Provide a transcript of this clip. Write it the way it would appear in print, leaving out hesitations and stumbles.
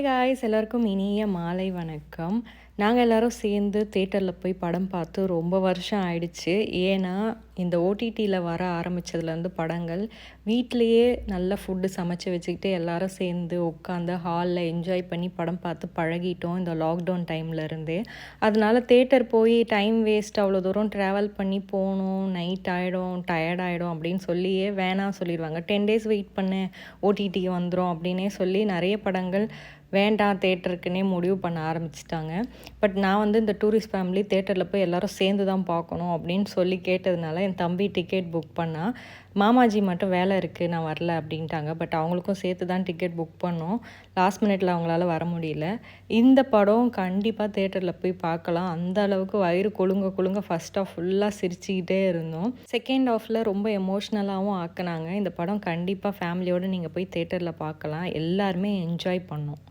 Hi guys, எல்லாருக்கும் இனிய மாலை வணக்கம். நாங்கள் எல்லாரும் சேர்ந்து தேட்டரில் போய் படம் பார்த்து ரொம்ப வருஷம் ஆயிடுச்சு. ஏன்னா இந்த ஓடிடியில் வர ஆரம்பித்ததுலேருந்து படங்கள் வீட்டிலையே நல்ல ஃபுட்டு சமைச்சு வச்சுக்கிட்டு எல்லாரும் சேர்ந்து உட்காந்து ஹாலில் என்ஜாய் பண்ணி படம் பார்த்து பழகிட்டோம் இந்த லாக்டவுன் டைம்லேருந்தே. அதனால தேட்டர் போய் டைம் வேஸ்ட், அவ்வளோ தூரம் ட்ராவல் பண்ணி போகணும், நைட் ஆகிடும், டயர்ட் ஆகிடும் அப்படின்னு சொல்லியே வேணாம் சொல்லிடுவாங்க. 10 days வெயிட் பண்ணு, ஓடிடிக்கு வந்துடும் அப்படின்னே சொல்லி நிறைய படங்கள் வேண்டாம் தேட்டருக்குன்னே முடிவு பண்ண ஆரம்பிச்சிட்டாங்க. பட் நான் வந்து இந்த டூரிஸ்ட் ஃபேமிலி தேட்டரில் போய் எல்லோரும் சேர்ந்து தான் பார்க்கணும் அப்படின்னு சொல்லி கேட்டதுனால என் தம்பி டிக்கெட் புக் பண்ணால், மாமாஜி மட்டும் வேலை இருக்குது நான் வரல அப்படின்ட்டாங்க. பட் அவங்களுக்கும் சேர்த்து தான் டிக்கெட் புக் பண்ணோம். லாஸ்ட் மினிட்ல அவங்களால வர முடியல. இந்த படம் கண்டிப்பாக தேட்டரில் போய் பார்க்கலாம். அந்த அளவுக்கு வயிறு கொழுங்க ஃபர்ஸ்ட் ஆஃப் ஃபுல்லாக சிரிச்சுக்கிட்டே இருந்தோம். செகண்ட் ஆஃபில் ரொம்ப எமோஷ்னலாகவும் ஆக்குனாங்க. இந்த படம் கண்டிப்பாக ஃபேமிலியோடு நீங்கள் போய் தேட்டரில் பார்க்கலாம். எல்லாருமே என்ஜாய் பண்ணோம்.